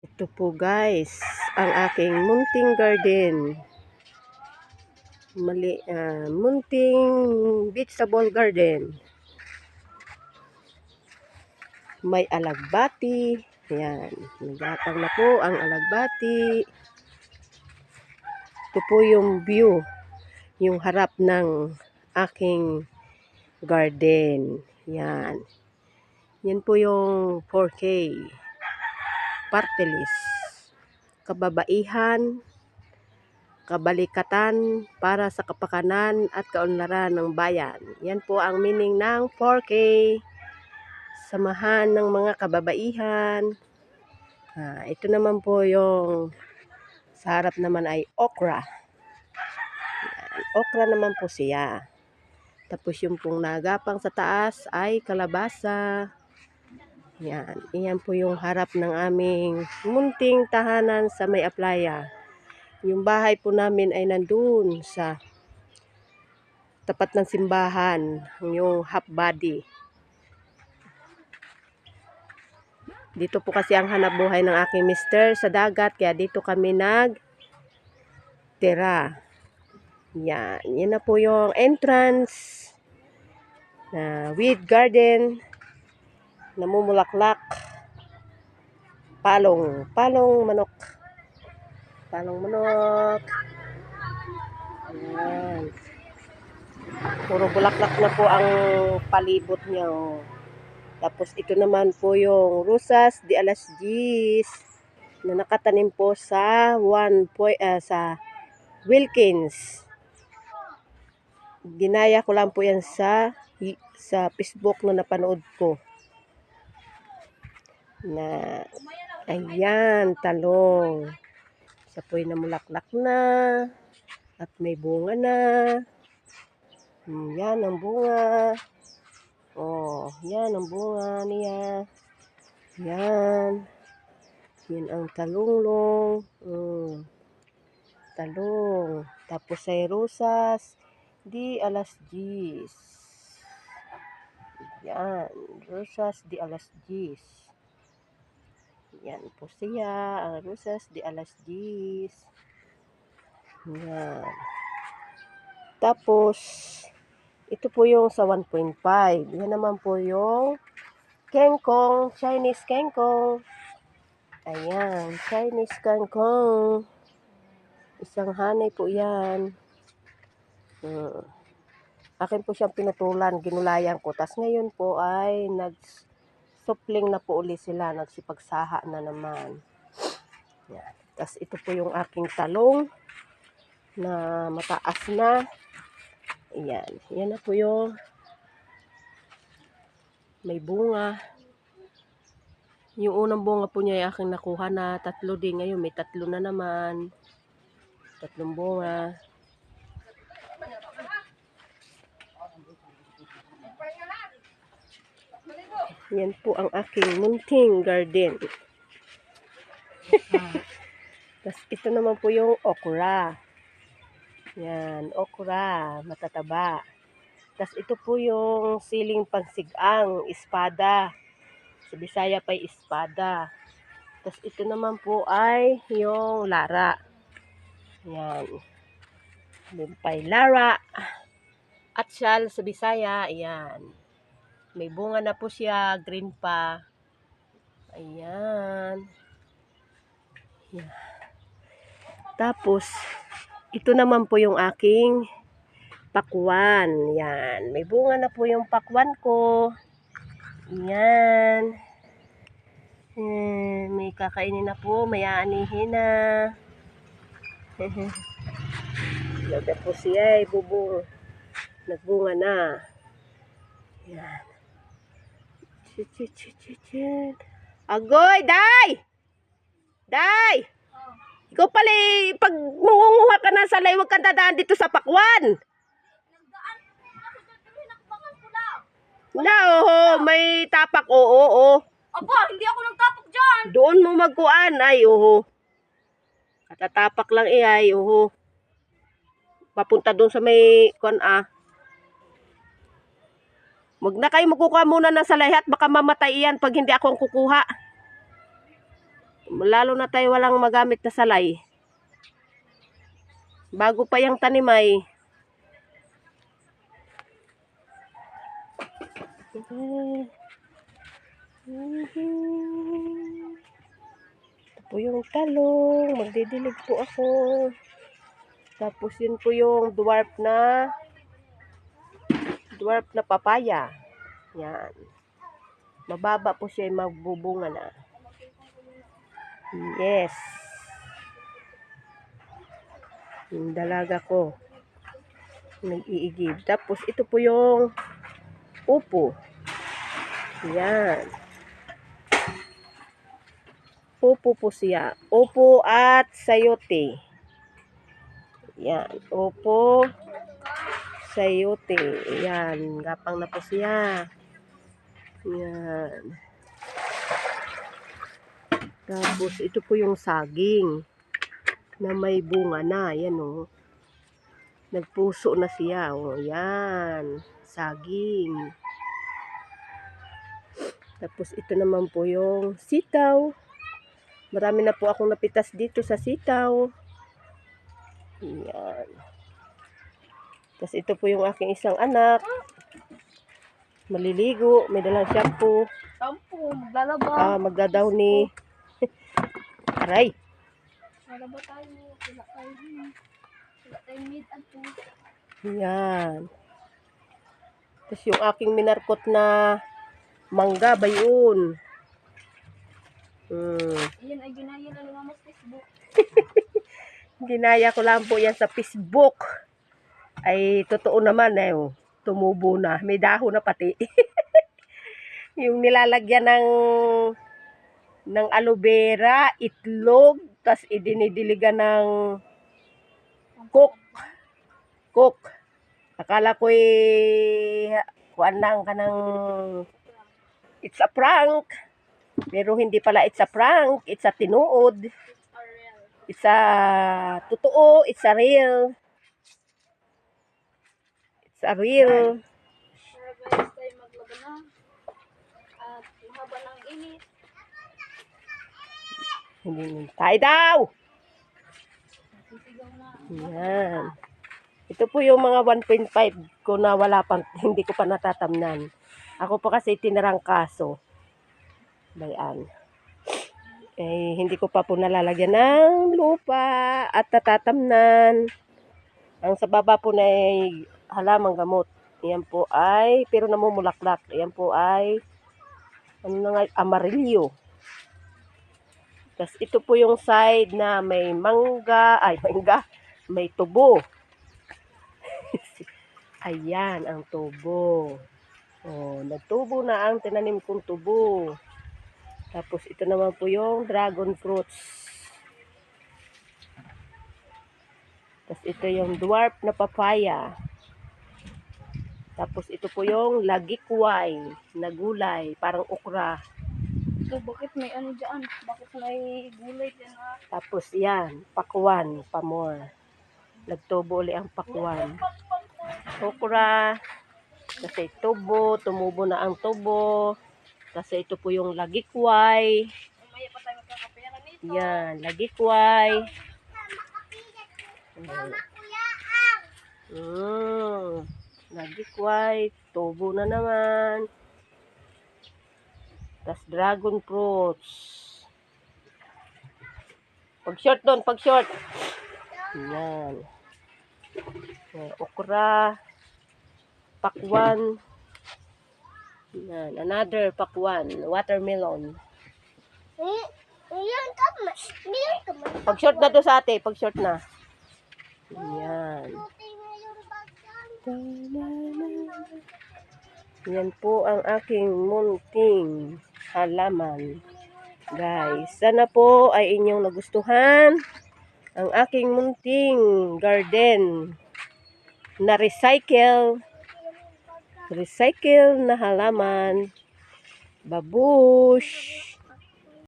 Ito po guys, ang aking munting garden. Munting vegetable garden. May alagbati. Yan, nagapang na po ang alagbati. Ito po yung view, yung harap ng aking garden. Yan. Yan po yung 4K. Party list. Kababaihan, kabalikatan para sa kapakanan at kaunlaran ng bayan. Yan po ang meaning ng 4K. Samahan ng mga kababaihan. Ito naman po yung sa harap naman ay okra. Yan, okra naman po siya. Tapos yung pong nagapang sa taas ay kalabasa. Yan, iyan po yung harap ng aming munting tahanan sa May Aplaya. Yung bahay po namin ay nandun sa tapat ng simbahan, yung half body. Dito po kasi ang hanap buhay ng aking mister sa dagat, kaya dito kami nagtira. Yan, yan na po yung entrance na weed garden, namumulaklak, palong manok. Palong manok. Yan. Puro bulaklak na po ang palibot niya. Oh. Tapos ito naman po yung Rosas de Alas Gis na nakatanim po sa sa Wilkins. Ginaya ko lang po yan sa Facebook na napanood ko. Na ayan, talong. Isa po yung namulaklak na at may bunga na. Yan ang bunga. Oh, yan ang bunga niya. Yan. Yan ang talunglong. Talong. Tapos ay Rosas de Alas Gis. Yan. Rosas de Alas Gis. Yan po siya. Ang Rosas de Alas Gis. Yan. Tapos, ito po yung sa 1.5. Yan naman po yung kangkong, Chinese kangkong. Ayan, Chinese kangkong. Isang hanay po yan. Akin po siyang pinutulan, ginulayan ko. Tapos ngayon po ay nagsupling na po uli sila. Nagsipagsaha na naman. Yan. Tapos ito po yung aking talong na mataas na. Ayan. Yan na po yung may bunga. Yung unang bunga po niya ay aking nakuha na 3 din. Ngayon may 3 na naman. 3 bunga. Yan po ang aking munting garden. Tapos ito naman po yung okra. Yan, okra, matataba. Tapos ito po yung siling pangsigang, espada. Sa Bisaya pa espada. Tapos ito naman po ay yung lara. Yan. Lumpay lara. At syal sa Bisaya, ayan. May bunga na po siya, green pa. Ayan. Yan. Tapos, ito naman po yung aking pakwan. Yan. May bunga na po yung pakwan ko. Yan. May kakainin na po. May aanihin na. Laga po siya. Bubong. Nagbunga na. Yan. Agoy! Day! Day! Ikaw pala pag mangunguha ka na sa lay, huwag kang dadaan dito sa pakwan. Na, oo, may tapak, oo. Aba, hindi ako nagtapak dyan. Doon mo magkuan, ay, oo. Katatapak lang ay, oo. Papunta doon sa may kuan Huwag na kayo magkukuha muna ng salahat, baka mamatay iyan pag hindi ako ang kukuha. Lalo na tayo walang magamit na salay. Bago pa yung tanimay. Ito po yung talong. Magdidilig po ako. Tapos yun po yung dwarf na papaya. Yan. Mababa po siya, magbubunga na. Yes. Yung dalaga ko. Nag-iigib. Tapos ito po yung upo. Yan. Upo po siya. Upo at sayote. Yan. Upo, sayote. Yan. Gapang na po siya. Yan. Tapos ito po yung saging na may bunga na. Yan o. Nagpuso na siya. O, yan. Saging. Tapos ito naman po yung sitaw. Marami na po akong napitas dito sa sitaw. Yan. Tapos ito po yung aking isang anak. Maliligo. May dalang shampoo. Shampoo, maglalaba. Magdadaw ni... Aray. Maglalaba tayo. Wala tayong meat at po. Yan. Tapos yung aking minarkot na mangga ba yun? Iyan ay ginaya na lumamos Facebook. Ginaya ko lang po yan sa Facebook. Ay, totoo naman eh. Tumubo na. May dahon na pati. Yung nilalagyan ng aloe vera, itlog, tas idinidiligan ng cook. Akala ko'y kuan lang ka ng it's a prank. Pero hindi pala it's a prank. It's a tinuod. It's a totoo. It's a real. It's a real. Para guys tayo maglaba na. At mahaba ng init. Hindi tayo daw. Sisigaw na. Yan. Ito po yung mga 1.5 ko na wala pang, hindi ko pa natatamnan. Ako pa kasi tinarangkaso. Bayan. Eh, hindi ko pa po nalalagyan ng lupa at tatatamnan. Ang sa baba po na ay halamang gamot. Yan po ay, pero namumulaklak. Yan po ay, ano na nga, amarillo. Tapos ito po yung side na may mangga, may tubo. Ayan ang tubo. Oh, nagtubo na ang tinanim kong tubo. Tapos ito naman po yung dragon fruits. Tapos ito yung dwarf na papaya. Tapos ito po yung lagikway na gulay, parang okra. So, bakit may ano dyan? Bakit may gulay dyan na? Tapos yan, pakwan, pamor. Nagtubo ulit ang pakwan. Okra. Kasi tubo, tumubo na ang tubo. Kasi ito po yung lagikway. Umaya pa tayo magkakapera nito. Yan, lagikway. Lagikway, tubo na naman. Tas dragon fruits. Pag short doon, pag short. Yan. Okra. Pakwan. Yan, another pakwan. Watermelon. Pag short na to sa ate, pag short na. Yan. Yan po ang aking munting halaman. Guys, sana po ay inyong nagustuhan ang aking munting garden na recycle na halaman. Babush!